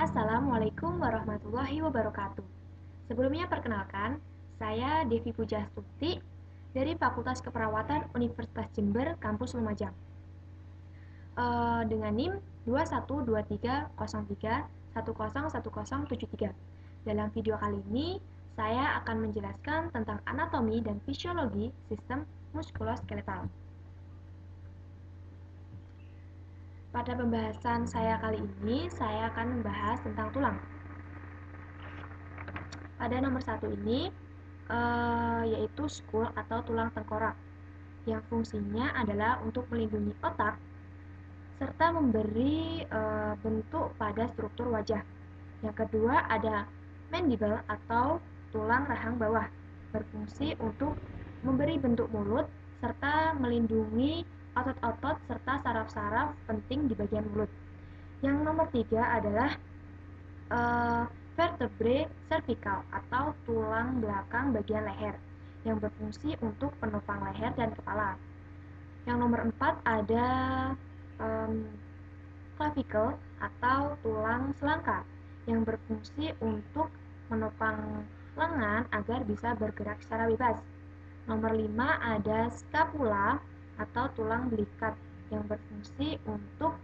Assalamualaikum warahmatullahi wabarakatuh. Sebelumnya perkenalkan, saya Devi Pujastuti dari Fakultas Keperawatan Universitas Jember, Kampus Lumajang. Dengan NIM 212303101073. Dalam video kali ini, saya akan menjelaskan tentang anatomi dan fisiologi sistem muskuloskeletal. Pada pembahasan saya kali ini, saya akan membahas tentang tulang. Pada nomor satu ini, yaitu skul atau tulang tengkorak, yang fungsinya adalah untuk melindungi otak serta memberi bentuk pada struktur wajah. Yang kedua ada mandible atau tulang rahang bawah, berfungsi untuk memberi bentuk mulut serta melindungi otot-otot serta saraf-saraf penting di bagian mulut. Yang nomor tiga adalah vertebrae cervical atau tulang belakang bagian leher yang berfungsi untuk penopang leher dan kepala. Yang nomor 4 ada clavicle atau tulang selangka yang berfungsi untuk menopang lengan agar bisa bergerak secara bebas. Nomor 5 ada scapula atau tulang belikat yang berfungsi untuk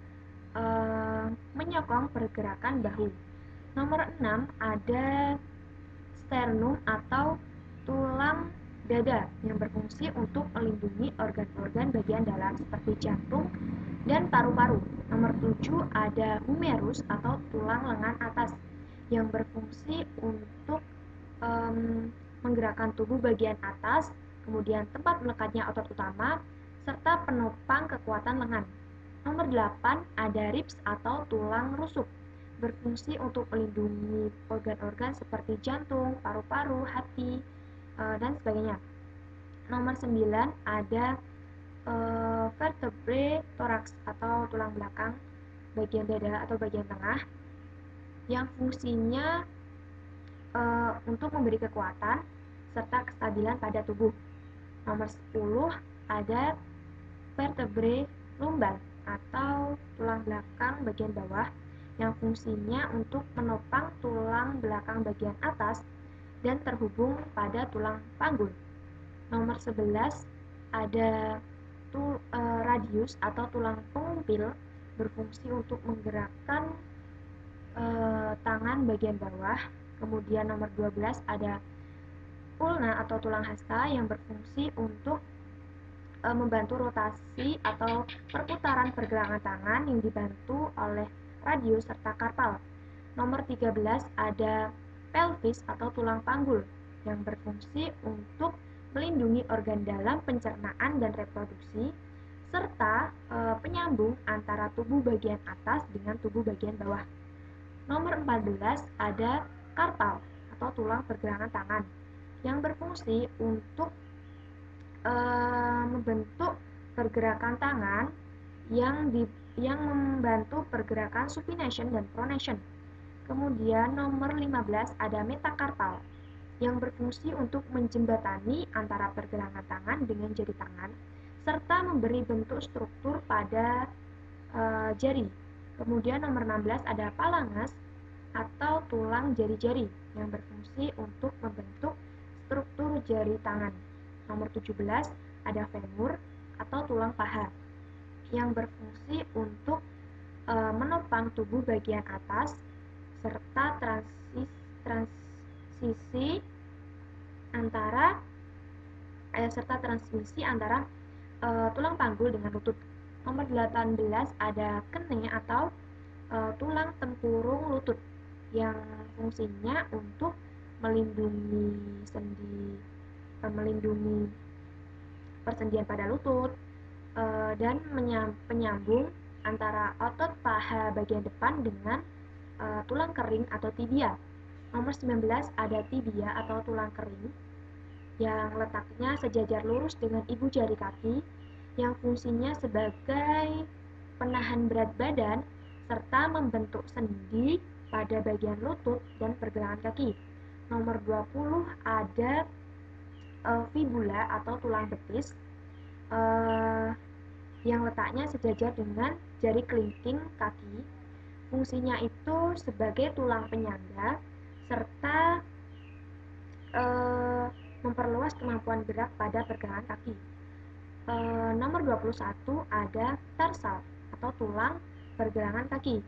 menyokong pergerakan bahu. Nomor 6 ada sternum atau tulang dada yang berfungsi untuk melindungi organ-organ bagian dalam seperti jantung dan paru-paru. Nomor 7 ada humerus atau tulang lengan atas yang berfungsi untuk menggerakkan tubuh bagian atas, kemudian tempat melekatnya otot utama, serta penopang kekuatan lengan. Nomor 8 ada ribs atau tulang rusuk, berfungsi untuk melindungi organ-organ seperti jantung, paru-paru, hati, dan sebagainya. Nomor 9 ada vertebrae thorax atau tulang belakang bagian dada atau bagian tengah yang fungsinya untuk memberi kekuatan serta kestabilan pada tubuh. Nomor 10 ada vertebrae lumbal atau tulang belakang bagian bawah yang fungsinya untuk menopang tulang belakang bagian atas dan terhubung pada tulang panggul. Nomor 11 ada radius atau tulang pengumpil berfungsi untuk menggerakkan tangan bagian bawah. Kemudian nomor 12 ada ulna atau tulang hasta yang berfungsi untuk membantu rotasi atau perputaran pergerakan tangan yang dibantu oleh radius serta karpal. Nomor 13 ada pelvis atau tulang panggul yang berfungsi untuk melindungi organ dalam pencernaan dan reproduksi serta penyambung antara tubuh bagian atas dengan tubuh bagian bawah. Nomor 14 ada karpal atau tulang pergelangan tangan yang berfungsi untuk membentuk pergerakan tangan yang membantu pergerakan supination dan pronation. Kemudian nomor 15 ada metakarpal yang berfungsi untuk menjembatani antara pergelangan tangan dengan jari tangan serta memberi bentuk struktur pada jari. Kemudian nomor 16 ada phalanges atau tulang jari-jari yang berfungsi untuk membentuk struktur jari tangan. Nomor 17 ada femur atau tulang paha yang berfungsi untuk menopang tubuh bagian atas serta transmisi antara tulang panggul dengan lutut. Nomor 18 ada kene atau tulang tempurung lutut yang fungsinya untuk melindungi persendian pada lutut dan penyambung antara otot paha bagian depan dengan tulang kering atau tibia. Nomor 19 ada tibia atau tulang kering yang letaknya sejajar lurus dengan ibu jari kaki yang fungsinya sebagai penahan berat badan serta membentuk sendi pada bagian lutut dan pergelangan kaki. Nomor 20 ada fibula atau tulang betis yang letaknya sejajar dengan jari kelingking kaki Fungsinya itu sebagai tulang penyangga serta memperluas kemampuan gerak pada pergelangan kaki. Nomor 21 ada tarsal atau tulang pergelangan kaki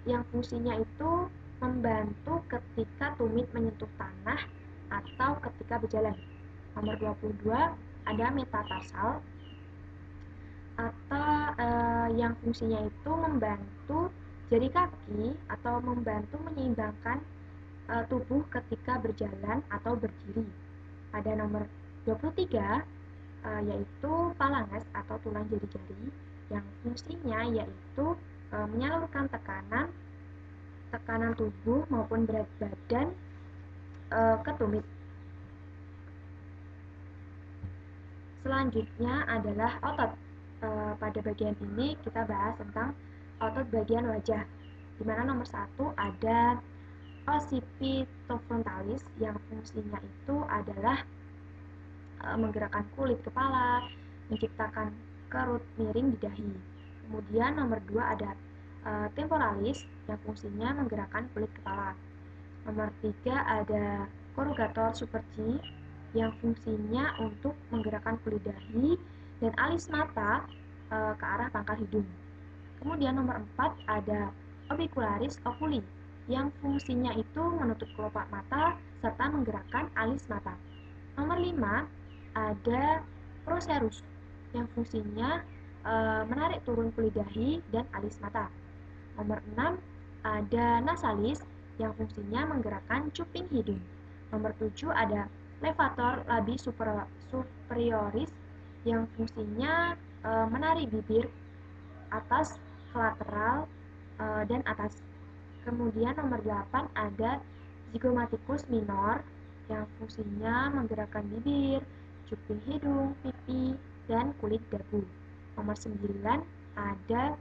yang fungsinya itu membantu ketika tumit menyentuh tanah atau ketika berjalan. Nomor 22 ada metatarsal atau yang fungsinya itu membantu jari kaki atau membantu menyeimbangkan tubuh ketika berjalan atau berdiri. Pada nomor 23 yaitu falanges atau tulang jari-jari yang fungsinya yaitu menyalurkan tekanan tubuh maupun berat badan ke tumit. Selanjutnya adalah otot. Pada bagian ini kita bahas tentang otot bagian wajah, di mana nomor 1 ada occipitofrontalis yang fungsinya itu adalah menggerakkan kulit kepala, menciptakan kerut miring di dahi. Kemudian nomor 2 ada temporalis yang fungsinya menggerakkan kulit kepala. Nomor 3 ada corrugator super G yang fungsinya untuk menggerakkan kulit dahi dan alis mata ke arah pangkal hidung. Kemudian nomor 4 ada orbicularis oculi yang fungsinya itu menutup kelopak mata serta menggerakkan alis mata. Nomor 5 ada procerus yang fungsinya menarik turun kulit dahi dan alis mata. Nomor 6 ada nasalis yang fungsinya menggerakkan cuping hidung. Nomor 7 ada levator labii superioris yang fungsinya menarik bibir atas ke lateral dan atas. Kemudian nomor 8 ada zygomaticus minor yang fungsinya menggerakkan bibir, cuping hidung, pipi, dan kulit dagu. Nomor 9 ada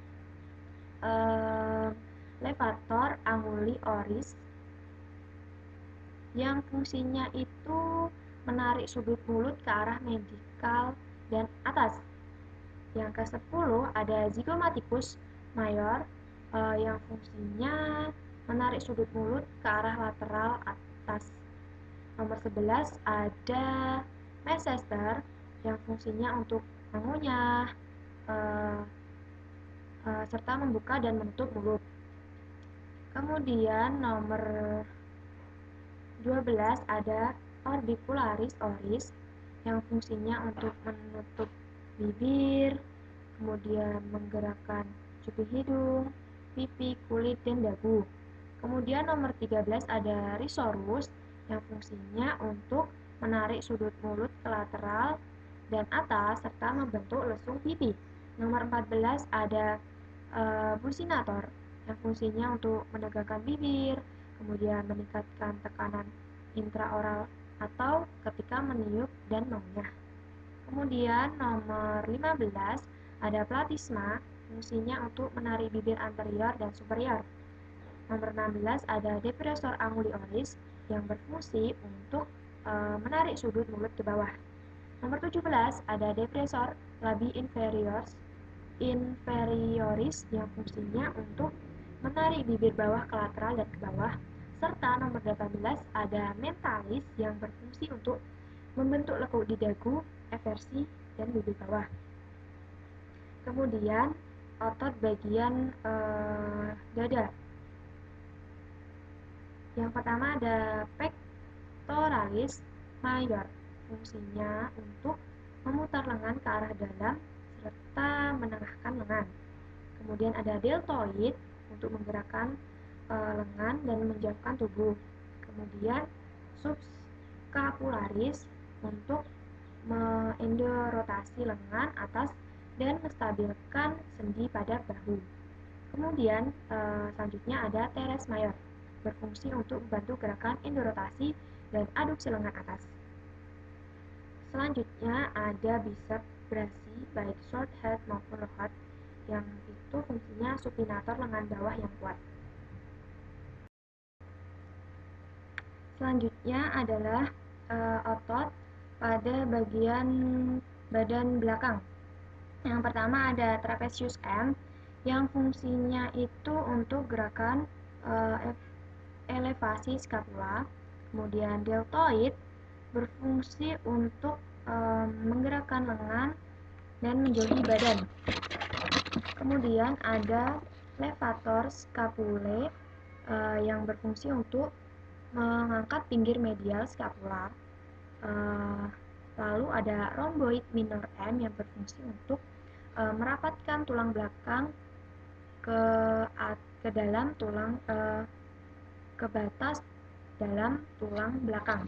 levator anguli oris yang fungsinya itu menarik sudut mulut ke arah medikal dan atas. Yang ke-10 ada zygomaticus mayor yang fungsinya menarik sudut mulut ke arah lateral atas. Nomor 11 ada Medsester yang fungsinya untuk mengunyah serta membuka dan menutup mulut. Kemudian nomor 12 ada orbicularis oris yang fungsinya untuk menutup bibir, kemudian menggerakkan cuping hidung, pipi, kulit, dan dagu. Kemudian nomor 13 ada risorus yang fungsinya untuk menarik sudut mulut ke lateral dan atas serta membentuk lesung pipi. Nomor 14 ada bucinator yang fungsinya untuk menegakkan bibir, kemudian meningkatkan tekanan intraoral atau ketika meniup dan mengunyah. Kemudian nomor 15 ada platisma, fungsinya untuk menarik bibir anterior dan superior. Nomor 16 ada depressor anguli oris yang berfungsi untuk menarik sudut mulut ke bawah. Nomor 17 ada depressor labii inferioris yang fungsinya untuk menarik bibir bawah ke lateral dan ke bawah. Serta nomor 18 ada mentalis yang berfungsi untuk membentuk lekuk di dagu, eversi, dan bibir bawah. Kemudian otot bagian dada. Yang pertama ada pectoralis major, fungsinya untuk memutar lengan ke arah dalam serta menengahkan lengan. Kemudian ada deltoid untuk menggerakkan lengan dan menjauhkan tubuh. Kemudian subscapularis untuk mendorotasi lengan atas dan menstabilkan sendi pada bahu. Kemudian selanjutnya ada teres mayor, berfungsi untuk membantu gerakan endorotasi dan aduksi lengan atas. Selanjutnya ada bicep brasi baik short head maupun low head yang itu fungsinya supinator lengan bawah yang kuat. Selanjutnya adalah otot pada bagian badan belakang. Yang pertama ada trapezius M yang fungsinya itu untuk gerakan elevasi skapula. Kemudian deltoid berfungsi untuk menggerakkan lengan dan menjauhi badan. Kemudian ada levator scapulae yang berfungsi untuk mengangkat pinggir medial skapula. Lalu ada rhomboid minor M yang berfungsi untuk merapatkan tulang belakang ke dalam tulang ke batas dalam tulang belakang.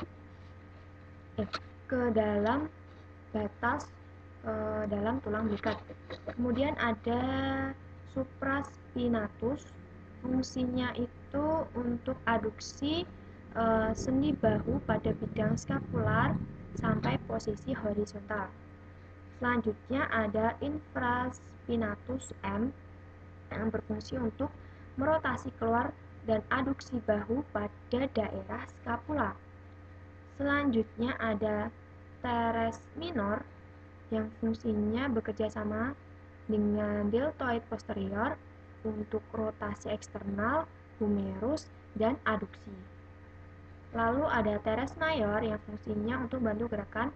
Ke dalam batas dalam tulang belikat. Kemudian ada supraspinatus, fungsinya itu untuk aduksi sendi bahu pada bidang skapular sampai posisi horizontal. Selanjutnya ada infraspinatus M yang berfungsi untuk merotasi keluar dan aduksi bahu pada daerah skapula. Selanjutnya ada teres minor yang fungsinya bekerja sama dengan deltoid posterior untuk rotasi eksternal, humerus, dan aduksi. Lalu ada teres mayor yang fungsinya untuk bantu gerakan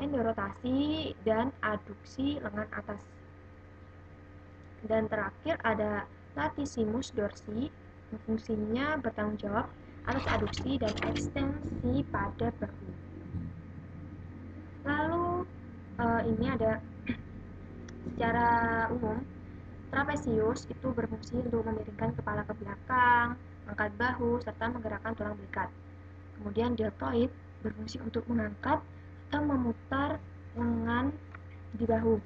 endorotasi dan aduksi lengan atas. Dan terakhir ada latissimus dorsi yang fungsinya bertanggung jawab atas aduksi dan ekstensi pada bahu. Lalu ini ada secara umum trapesius itu berfungsi untuk memiringkan kepala ke belakang, mengangkat bahu, serta menggerakkan tulang belikat. Kemudian deltoid berfungsi untuk mengangkat atau memutar lengan di bahu.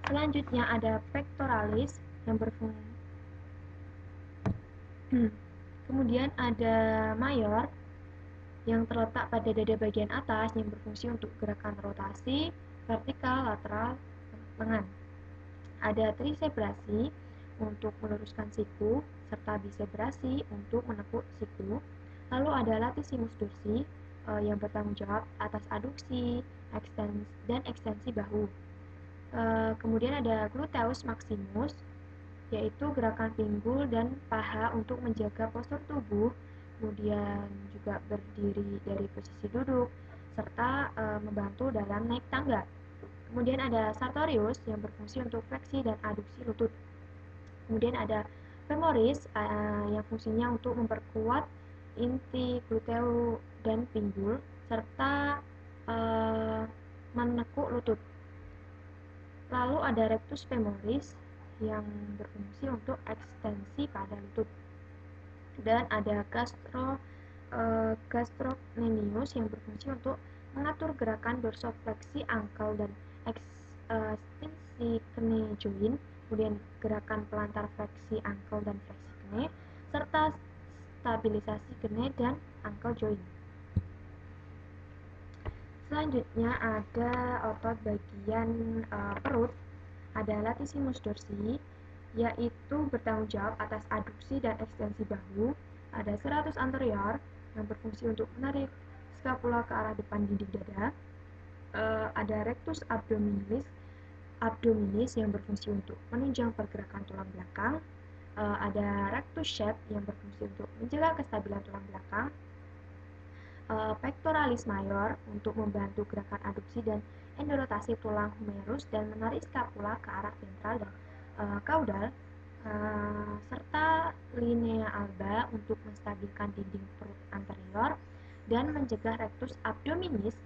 Selanjutnya ada pectoralis yang berfungsi. Kemudian ada mayor yang terletak pada dada bagian atas yang berfungsi untuk gerakan rotasi vertikal lateral lengan. Ada tricebrasi untuk meluruskan siku serta bicebrasi untuk menekuk siku. Lalu ada latissimus dorsi yang bertanggung jawab atas aduksi, dan ekstensi bahu. Kemudian ada gluteus maximus, yaitu gerakan pinggul dan paha untuk menjaga postur tubuh, kemudian juga berdiri dari posisi duduk, serta membantu dalam naik tangga. Kemudian ada sartorius yang berfungsi untuk fleksi dan aduksi lutut. Kemudian ada femoris yang fungsinya untuk memperkuat inti gluteu dan pinggul, serta menekuk lutut. Lalu ada rectus femoris yang berfungsi untuk ekstensi pada lutut. Dan ada gastrocnemius yang berfungsi untuk mengatur gerakan dorsofleksi angkel dan ekstensi kne joint, kemudian gerakan pelantar fleksi angkel dan fleksi kne, serta stabilisasi kne dan angkel joint. Selanjutnya ada otot bagian perut, ada latissimus dorsi, yaitu bertanggung jawab atas aduksi dan ekstensi bahu. Ada serratus anterior yang berfungsi untuk menarik skapula ke arah depan dinding dada. Ada rectus abdominis yang berfungsi untuk menunjang pergerakan tulang belakang. Ada rectus shape yang berfungsi untuk menjaga kestabilan tulang belakang. Pectoralis mayor untuk membantu gerakan aduksi dan endorotasi tulang humerus dan menarik skapula ke arah ventral dan caudal, serta linea alba untuk menstabilkan dinding perut anterior dan mencegah rectus abdominis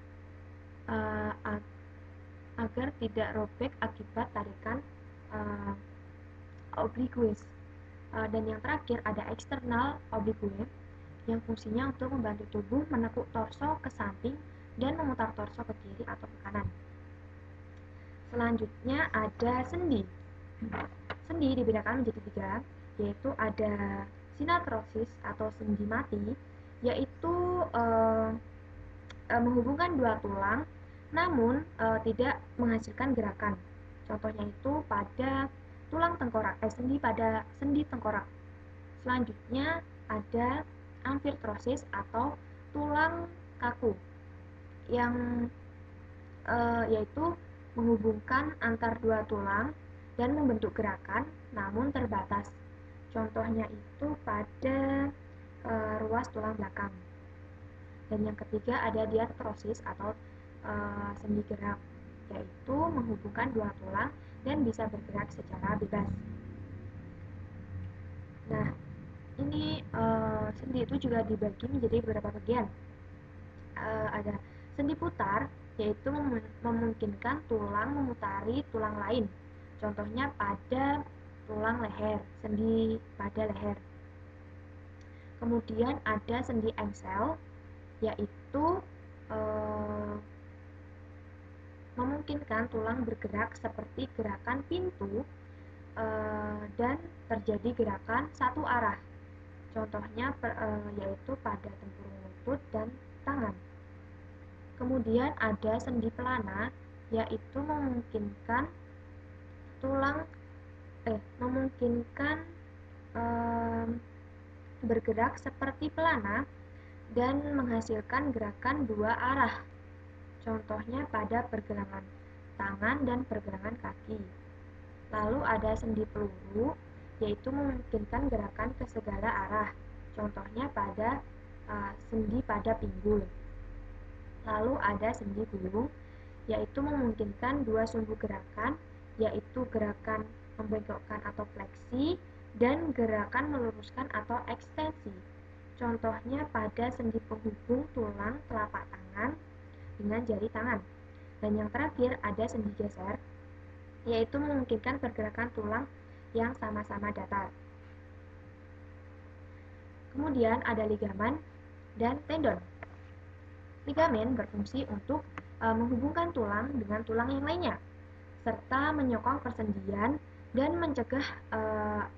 agar tidak robek akibat tarikan obliques. Dan yang terakhir ada external oblique yang fungsinya untuk membantu tubuh menekuk torso ke samping dan memutar torso ke kiri atau ke kanan. Selanjutnya ada sendi. Sendi dibedakan menjadi 3, yaitu ada sinatrosis atau sendi mati, yaitu menghubungkan dua tulang namun tidak menghasilkan gerakan. Contohnya itu pada tulang tengkorak, sendi pada sendi tengkorak. Selanjutnya ada amfirtrosis atau tulang kaku yang yaitu menghubungkan antar dua tulang dan membentuk gerakan namun terbatas. Contohnya itu pada ruas tulang belakang. Dan yang ketiga ada diartrosis atau sendi gerak, yaitu menghubungkan dua tulang dan bisa bergerak secara bebas. Nah, ini sendi itu juga dibagi menjadi beberapa bagian. Ada sendi putar, yaitu memungkinkan tulang memutari tulang lain. Contohnya pada tulang leher, sendi pada leher. Kemudian ada sendi engsel, yaitu memungkinkan tulang bergerak seperti gerakan pintu dan terjadi gerakan satu arah. Contohnya yaitu pada tempurung lutut dan tangan. Kemudian ada sendi pelana, yaitu memungkinkan bergerak seperti pelana dan menghasilkan gerakan dua arah. Contohnya pada pergelangan tangan dan pergelangan kaki. Lalu ada sendi peluru, yaitu memungkinkan gerakan ke segala arah. Contohnya pada sendi pada pinggul. Lalu ada sendi gulung, yaitu memungkinkan dua sumbu gerakan, yaitu gerakan membengkokkan atau fleksi dan gerakan meluruskan atau ekstensi. Contohnya pada sendi penghubung tulang telapak tangan dengan jari tangan. Dan yang terakhir ada sendi geser, yaitu memungkinkan pergerakan tulang yang sama-sama datar. Kemudian ada ligamen dan tendon. Ligamen berfungsi untuk menghubungkan tulang dengan tulang yang lainnya, serta menyokong persendian dan mencegah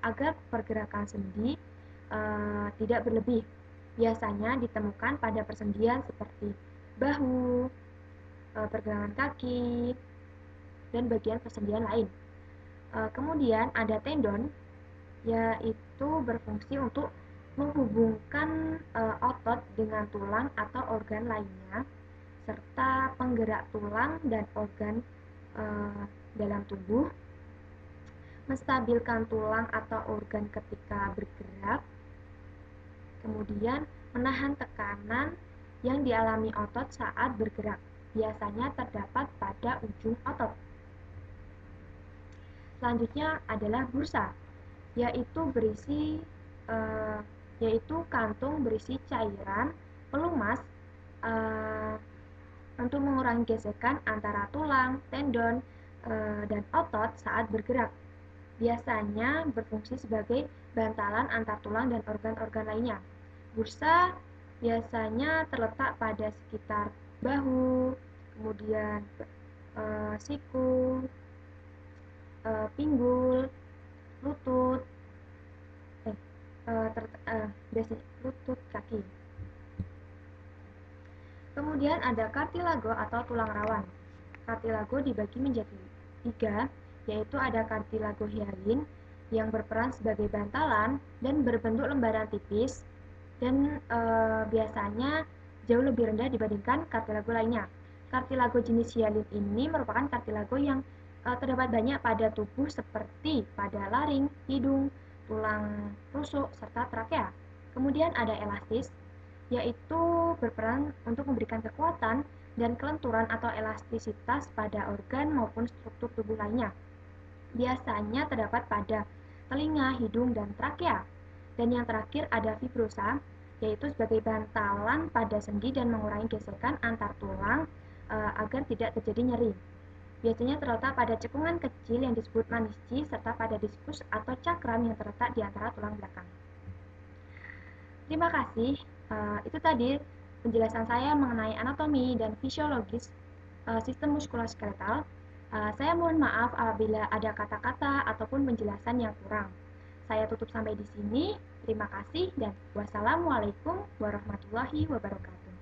agar pergerakan sendi tidak berlebih. Biasanya ditemukan pada persendian seperti bahu, pergelangan kaki, dan bagian persendian lain. Kemudian ada tendon, yaitu berfungsi untuk menghubungkan otot dengan tulang atau organ lainnya, serta penggerak tulang dan organ dalam tubuh, menstabilkan tulang atau organ ketika bergerak, kemudian menahan tekanan yang dialami otot saat bergerak, biasanya terdapat pada ujung otot. Selanjutnya adalah bursa, yaitu kantung berisi cairan pelumas untuk mengurangi gesekan antara tulang, tendon, dan otot saat bergerak. Biasanya berfungsi sebagai bantalan antar tulang dan organ-organ lainnya. Bursa biasanya terletak pada sekitar bahu, kemudian siku, pinggul, lutut, biasanya lutut kaki. Kemudian ada kartilago atau tulang rawan. Kartilago dibagi menjadi 3, yaitu ada kartilago hyaline yang berperan sebagai bantalan dan berbentuk lembaran tipis dan biasanya jauh lebih rendah dibandingkan kartilago lainnya. Kartilago jenis hyaline ini merupakan kartilago yang terdapat banyak pada tubuh seperti pada laring, hidung, tulang rusuk, serta trakea. Kemudian ada elastis, yaitu berperan untuk memberikan kekuatan dan kelenturan atau elastisitas pada organ maupun struktur tubuh lainnya. Biasanya terdapat pada telinga, hidung, dan trakea. Dan yang terakhir ada fibrosa, yaitu sebagai bantalan pada sendi dan mengurangi gesekan antar tulang agar tidak terjadi nyeri. Biasanya terletak pada cekungan kecil yang disebut manisci serta pada diskus atau cakram yang terletak di antara tulang belakang. Terima kasih. Itu tadi penjelasan saya mengenai anatomi dan fisiologis sistem muskuloskeletal. Saya mohon maaf apabila ada kata-kata ataupun penjelasan yang kurang. Saya tutup sampai di sini. Terima kasih dan wassalamualaikum warahmatullahi wabarakatuh.